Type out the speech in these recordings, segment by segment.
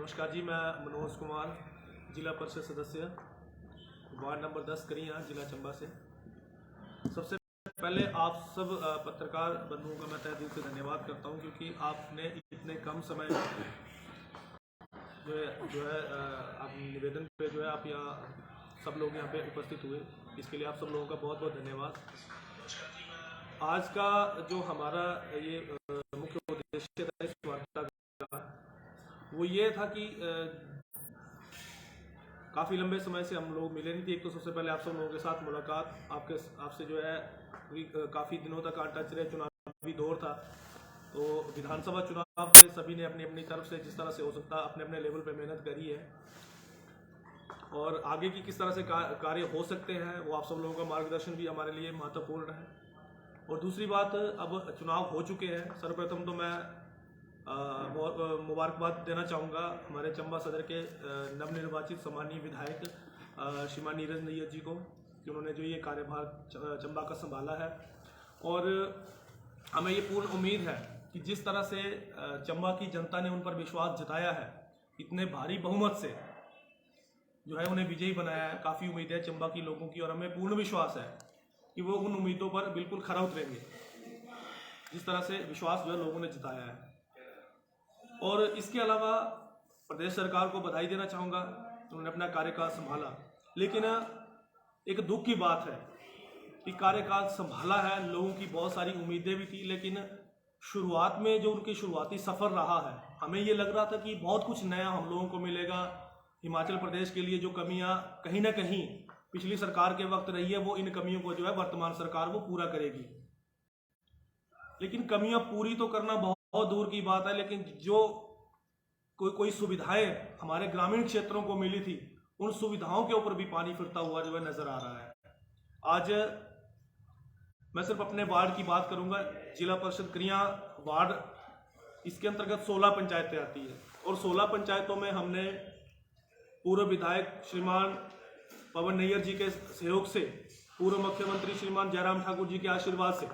नमस्कार जी, मैं मनोज कुमार, जिला परिषद सदस्य, वार्ड नंबर 10 करिया, जिला चंबा से। सबसे पहले आप सब पत्रकार बंधुओं का मैं तहे दिल से धन्यवाद करता हूं, क्योंकि आपने इतने कम समय जो है आप निवेदन पे जो है आप यहाँ सब लोग यहाँ पे उपस्थित हुए, इसके लिए आप सब लोगों का बहुत बहुत धन्यवाद। आज का जो हमारा ये मुख्य उद्देश्य था इस वार्ता का, वो ये था कि काफ़ी लंबे समय से हम लोग मिले नहीं थे। एक तो सबसे पहले आप सब लोगों के साथ मुलाकात आपसे जो है काफ़ी दिनों तक टच रहे, चुनावी दौर था, तो विधानसभा चुनाव के सभी ने अपनी अपनी तरफ से जिस तरह से हो सकता अपने अपने लेवल पे मेहनत करी है, और आगे की किस तरह से कार्य हो सकते हैं वो आप सब लोगों का मार्गदर्शन भी हमारे लिए महत्वपूर्ण है। और दूसरी बात, अब चुनाव हो चुके हैं। सर्वप्रथम तो मैं मुबारकबाद देना चाहूँगा हमारे चंबा सदर के नवनिर्वाचित सम्मानीय विधायक श्रीमान नीरज नैयर जी को, कि उन्होंने जो ये कार्यभार चंबा का संभाला है। और हमें ये पूर्ण उम्मीद है कि जिस तरह से चंबा की जनता ने उन पर विश्वास जताया है, इतने भारी बहुमत से जो है उन्हें विजयी बनाया है, काफ़ी उम्मीद है चंबा की लोगों की, और हमें पूर्ण विश्वास है कि वो उन उम्मीदों पर बिल्कुल खरा उतरेंगे जिस तरह से विश्वास जो है लोगों ने जताया है। और इसके अलावा प्रदेश सरकार को बधाई देना चाहूँगा, उन्होंने अपना कार्यकाल संभाला। लेकिन एक दुख की बात है कि कार्यकाल संभाला है, लोगों की बहुत सारी उम्मीदें भी थी, लेकिन शुरुआत में जो उनकी शुरुआती सफ़र रहा है, हमें ये लग रहा था कि बहुत कुछ नया हम लोगों को मिलेगा। हिमाचल प्रदेश के लिए जो कमियां कहीं ना कहीं पिछली सरकार के वक्त रही है, वो इन कमियों को जो है वर्तमान सरकार वो पूरा करेगी। लेकिन कमियां पूरी तो करना बहुत दूर की बात है, लेकिन जो कोई सुविधाएं हमारे ग्रामीण क्षेत्रों को मिली थी, उन सुविधाओं के ऊपर भी पानी फिरता हुआ जो है नजर आ रहा है। आज मैं सिर्फ अपने वार्ड की बात करूंगा, जिला परिषद करिया वार्ड, इसके अंतर्गत 16 पंचायतें आती है, और 16 पंचायतों में हमने पूर्व विधायक श्रीमान पवन नैयर जी के सहयोग से, पूर्व मुख्यमंत्री श्रीमान जयराम ठाकुर जी के आशीर्वाद से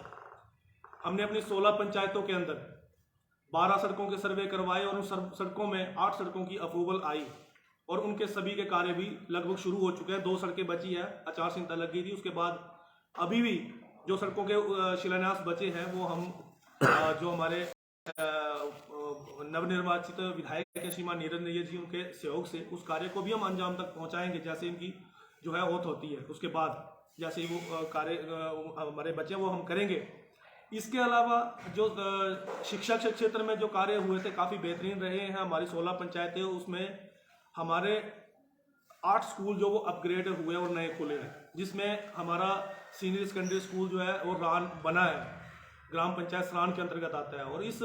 हमने अपनी 16 पंचायतों के अंदर 12 सड़कों के सर्वे करवाए, और उन सड़कों में 8 सड़कों की अप्रूवल आई, और उनके सभी के कार्य भी लगभग शुरू हो चुके हैं। 2 सड़कें बची है, आचार संहिता लग गई थी, उसके बाद अभी भी जो सड़कों के शिलान्यास बचे हैं वो हम जो हमारे नवनिर्वाचित विधायक है श्रीमान नीरज नैयर जी, उनके सहयोग से उस कार्य को भी हम अंजाम तक पहुंचाएंगे, जैसे इनकी जो है ओथ होती है, उसके बाद जैसे ही वो कार्य हमारे बचे वो हम करेंगे। इसके अलावा जो शिक्षा के क्षेत्र में जो कार्य हुए थे काफ़ी बेहतरीन रहे हैं। हमारी 16 पंचायतें, उसमें हमारे 8 स्कूल जो वो अपग्रेड हुए और नए खुले हैं, जिसमें हमारा सीनियर सेकेंडरी स्कूल जो है वो रान बना है, ग्राम पंचायत सरान के अंतर्गत आता है। और इस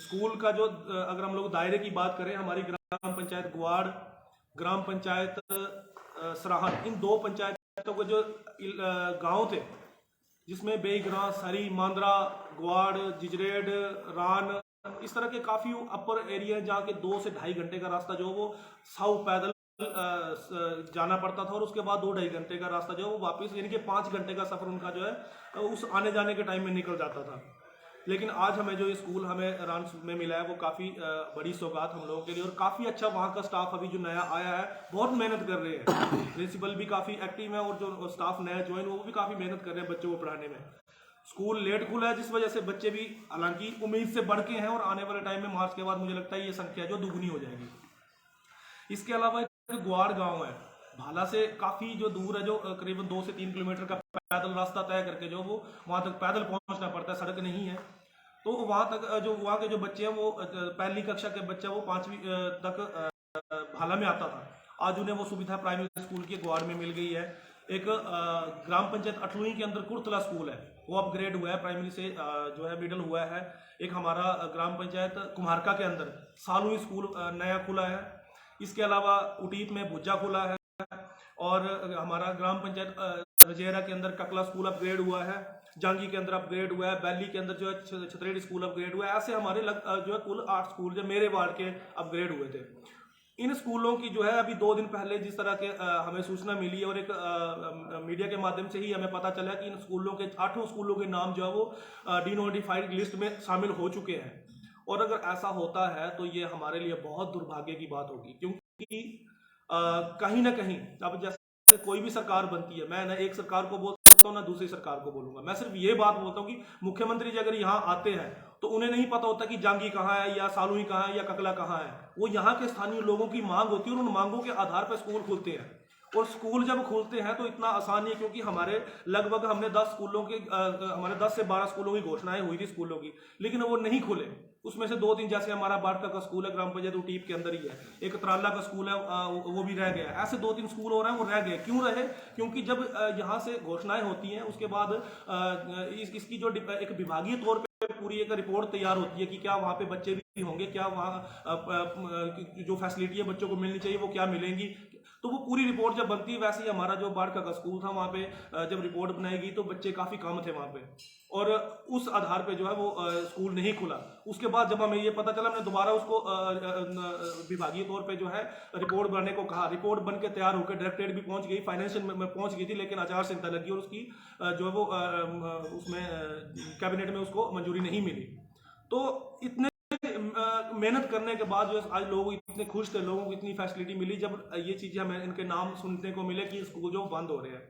स्कूल का जो अगर हम लोग दायरे की बात करें, हमारी ग्राम पंचायत गुवाड़, ग्राम पंचायत सराहन, इन 2 पंचायतों के जो गांव थे, जिसमें बेईग्रां, सरी, मांद्रा, ग्वाड़, जिजरेड, रान, इस तरह के काफ़ी अपर एरिया जहाँ के 2 से ढाई घंटे का रास्ता जो वो साउ पैदल जाना पड़ता था, और उसके बाद 2-2.5 घंटे का रास्ता जो वो वापस, यानी कि 5 घंटे का सफ़र उनका जो है उस आने जाने के टाइम में निकल जाता था। लेकिन आज हमें जो ये स्कूल हमें रान में मिला है वो काफ़ी बड़ी सौगात हम लोगों के लिए, और काफ़ी अच्छा वहाँ का स्टाफ अभी जो नया आया है बहुत मेहनत कर रहे हैं। प्रिंसिपल भी काफ़ी एक्टिव है, और जो स्टाफ नया ज्वाइन वो भी काफ़ी मेहनत कर रहे हैं बच्चों को पढ़ाने में। स्कूल लेट खुला है, जिस वजह से बच्चे भी हालांकि उम्मीद से बढ़ के हैं, और आने वाले टाइम में मार्च के बाद मुझे लगता है ये संख्या जो दुगुनी हो जाएगी। इसके अलावा एक ग्वाड़ गाँव है, भाला से काफ़ी जो दूर है, जो करीबन 2 से 3 किलोमीटर का पैदल रास्ता तय करके जो वो वहाँ तक पैदल पहुँचना पड़ता है, सड़क नहीं है। तो वहाँ तक जो वहाँ के जो बच्चे हैं वो पहली कक्षा के बच्चे वो 5वीं तक भाला में आता था, आज उन्हें वो सुविधा प्राइमरी स्कूल के ग्वाड़ में मिल गई है। एक ग्राम पंचायत अठलुई के अंदर कुर्तला स्कूल है, वो अपग्रेड हुआ है, प्राइमरी से जो है मिडल हुआ है। एक हमारा ग्राम पंचायत कुम्हारका के अंदर सालुई स्कूल नया खुला है। इसके अलावा उटीप में भुज्जा खुला है, और हमारा ग्राम पंचायत रजेरा के अंदर ककला स्कूल अपग्रेड हुआ है, जांगी के अंदर अपग्रेड हुआ है, बैली के अंदर जो है छतरेड़ी स्कूल अपग्रेड हुआ है। ऐसे हमारे जो है कुल 8 स्कूल जो मेरे वार्ड के अपग्रेड हुए थे। इन स्कूलों की जो है अभी 2 दिन पहले जिस तरह के हमें सूचना मिली है, और एक मीडिया के माध्यम से ही हमें पता चला कि इन स्कूलों के 8 स्कूलों के नाम जो है वो डिनोटिफाइड लिस्ट में शामिल हो चुके हैं। और अगर ऐसा होता है तो ये हमारे लिए बहुत दुर्भाग्य की बात होगी, क्योंकि कहीं ना कहीं अब जैसे कोई भी सरकार बनती है, मैं ना एक सरकार को बोल सकता हूँ ना दूसरी सरकार को बोलूंगा। मैं सिर्फ ये बात बोलता हूँ कि मुख्यमंत्री जी अगर यहाँ आते हैं तो उन्हें नहीं पता होता कि जांगी कहाँ है या सालुई कहाँ है या ककला कहाँ है। वो यहाँ के स्थानीय लोगों की मांग होती है और उन मांगों के आधार पर स्कूल खुलते हैं। और स्कूल जब खुलते हैं तो इतना आसान नहीं है, क्योंकि हमारे लगभग हमने 10 स्कूलों की हमारे 10 से 12 स्कूलों की घोषणाएं हुई थी स्कूलों की, लेकिन वो नहीं खुले। उसमें से 2-3 जैसे हमारा बाटका का स्कूल है, ग्राम पंचायत उटीप के अंदर ही है, एक तराला का स्कूल है वो भी रह गया। ऐसे 2-3 स्कूल हो रहे हैं वो रह गए। क्यों रहे? क्योंकि जब यहाँ से घोषणाएं होती हैं उसके बाद इसकी जो एक विभागीय तौर पर पूरी एक रिपोर्ट तैयार होती है कि क्या वहाँ पे बच्चे भी होंगे, क्या वहाँ जो फैसिलिटी है बच्चों को मिलनी चाहिए वो क्या मिलेंगी। तो वो पूरी रिपोर्ट जब बनती है, वैसे ही हमारा जो बाढ़ का स्कूल था वहाँ पे जब रिपोर्ट बनाएगी तो बच्चे काफ़ी कम थे वहाँ पे, और उस आधार पे जो है वो स्कूल नहीं खुला। उसके बाद जब हमें ये पता चला, हमने दोबारा उसको विभागीय तौर पे जो है रिपोर्ट बनाने को कहा। रिपोर्ट बन के तैयार होकर डायरेक्टरेट भी पहुंच गई, फाइनेंशियल में पहुंच गई थी, लेकिन आचार संहिता लगी और उसकी जो है वो उसमें कैबिनेट में उसको मंजूरी नहीं मिली। तो इतने मेहनत करने के बाद जो आज लोग इतने खुश थे, लोगों को इतनी फैसिलिटी मिली, जब ये चीजें हमें इनके नाम सुनने को मिले कि स्कूल जो बंद हो रहे हैं,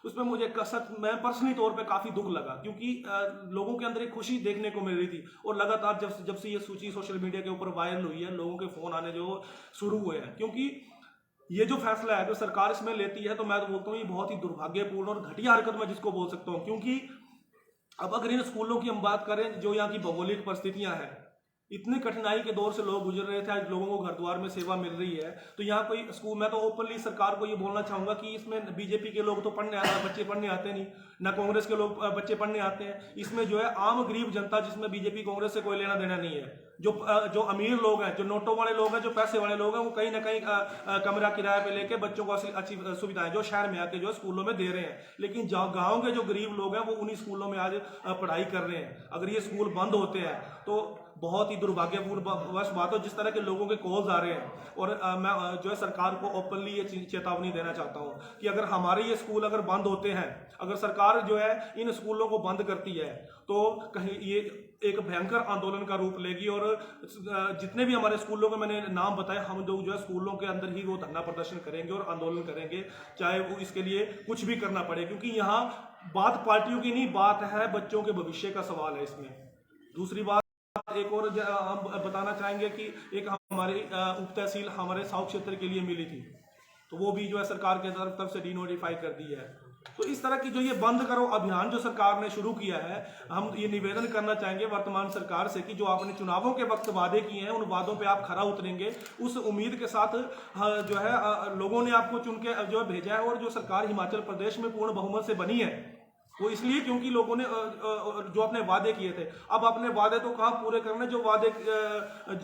उसमें मुझे मैं पर्सनली तौर पे काफी दुख लगा, क्योंकि लोगों के अंदर एक खुशी देखने को मिल रही थी। और लगातार जब से ये सूची सोशल मीडिया के ऊपर वायरल हुई है, लोगों के फोन आने जो शुरू हुए हैं, क्योंकि ये जो फैसला है जो सरकार इसमें लेती है, तो मैं तो बोलता हूँ ये बहुत ही दुर्भाग्यपूर्ण और घटिया हरकत मैं जिसको बोल सकता हूँ। क्योंकि अब अगर इन स्कूलों की हम बात करें, जो यहाँ की भौगोलिक परिस्थितियां हैं, इतनी कठिनाई के दौर से लोग गुजर रहे थे, आज लोगों को घर द्वार में सेवा मिल रही है, तो यहाँ कोई स्कूल, मैं तो ओपनली सरकार को ये बोलना चाहूंगा कि इसमें बीजेपी के लोग तो बच्चे पढ़ने आते नहीं, ना कांग्रेस के लोग बच्चे पढ़ने आते हैं। इसमें जो है आम गरीब जनता, जिसमें बीजेपी कांग्रेस से कोई लेना देना नहीं है, जो अमीर लोग हैं, जो नोटों वाले लोग हैं, जो पैसे वाले लोग हैं, वो कहीं ना कहीं कमरा किराए पे लेके बच्चों को अच्छी सुविधाएं जो शहर में आके जो स्कूलों में दे रहे हैं। लेकिन गाँव के जो गरीब लोग हैं वो उन्हीं स्कूलों में आज पढ़ाई कर रहे हैं। अगर ये स्कूल बंद होते हैं तो बहुत ही दुर्भाग्यपूर्ण बात हो। जिस तरह के लोगों के कॉल्स आ रहे हैं, और मैं जो है सरकार को ओपनली ये चेतावनी देना चाहता हूँ कि अगर हमारे ये स्कूल अगर बंद होते हैं, अगर सरकार जो है इन स्कूलों को बंद करती है, तो कहीं ये एक भयंकर आंदोलन का रूप लेगी। और जितने भी हमारे स्कूलों के मैंने नाम बताए, हम लोग जो है स्कूलों के अंदर ही वो धरना प्रदर्शन करेंगे और आंदोलन करेंगे, चाहे वो इसके लिए कुछ भी करना पड़े, क्योंकि यहाँ बात पार्टियों की नहीं, बात है बच्चों के भविष्य का सवाल है इसमें। दूसरी बात एक और हम बताना चाहेंगे कि एक हमारी उप तहसील हमारे साउथ क्षेत्र के लिए मिली थी, तो वो भी जो है सरकार के तरफ से डिनोटिफाई कर दी है। तो इस तरह की जो ये बंद करो अभियान जो सरकार ने शुरू किया है, हम ये निवेदन करना चाहेंगे वर्तमान सरकार से कि जो आपने चुनावों के वक्त वादे किए हैं, उन वादों पे आप खरा उतरेंगे, उस उम्मीद के साथ जो है लोगों ने आपको चुन के जो भेजा है। और जो सरकार हिमाचल प्रदेश में पूर्ण बहुमत से बनी है, वो इसलिए क्योंकि लोगों ने जो अपने वादे किए थे, अब अपने वादे तो कहाँ पूरे करने, जो वादे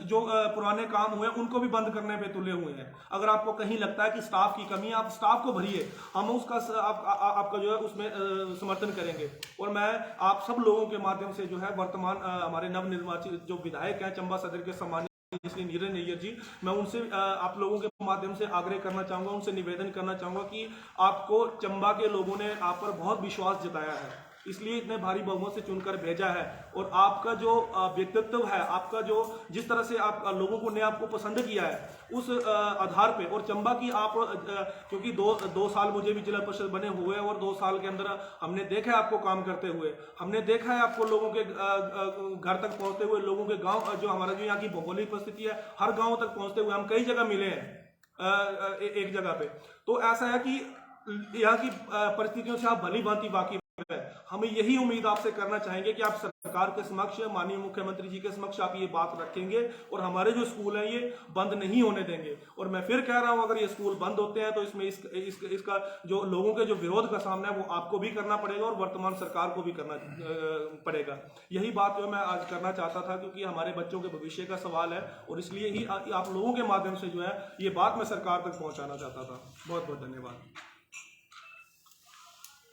जो पुराने काम हुए उनको भी बंद करने पे तुले हुए हैं। अगर आपको कहीं लगता है कि स्टाफ की कमी है, आप स्टाफ को भरिए, हम उसका आपका जो है उसमें समर्थन करेंगे। और मैं आप सब लोगों के माध्यम से जो है वर्तमान हमारे नवनिर्वाचित जो विधायक हैं चंबा सदर के सम्मानित इसलिए नीरज नैयर जी, मैं उनसे आप लोगों के माध्यम से आग्रह करना चाहूंगा, उनसे निवेदन करना चाहूंगा कि आपको चंबा के लोगों ने आप पर बहुत विश्वास जताया है, इसलिए इतने भारी बहुमत से चुनकर भेजा है। और आपका जो व्यक्तित्व है, आपका जो जिस तरह से आप लोगों को ने आपको पसंद किया है, उस आधार पे, और चंबा की आप क्योंकि दो साल मुझे भी जिला परिषद बने हुए, और 2 साल के अंदर हमने देखा है आपको काम करते हुए, हमने देखा है आपको लोगों के घर तक पहुंचते हुए, लोगों के गांव जो हमारा जो यहाँ की भौगोलिक परिस्थिति है, हर गांव तक पहुंचते हुए हम कई जगह मिले हैं एक जगह पे। तो ऐसा है कि यहाँ की परिस्थितियों से आप भली भांति वाकिफ है। हमें यही उम्मीद आपसे करना चाहेंगे कि आप सरकार के समक्ष, माननीय मुख्यमंत्री जी के समक्ष आप ये बात रखेंगे और हमारे जो स्कूल हैं ये बंद नहीं होने देंगे। और मैं फिर कह रहा हूं, अगर ये स्कूल बंद होते हैं तो इसमें इसका जो लोगों के जो विरोध का सामना है वो आपको भी करना पड़ेगा और वर्तमान सरकार को भी करना पड़ेगा। यही बात जो मैं आज करना चाहता था, क्योंकि हमारे बच्चों के भविष्य का सवाल है, और इसलिए ही आप लोगों के माध्यम से जो है ये बात मैं सरकार तक पहुंचाना चाहता था। बहुत बहुत धन्यवाद।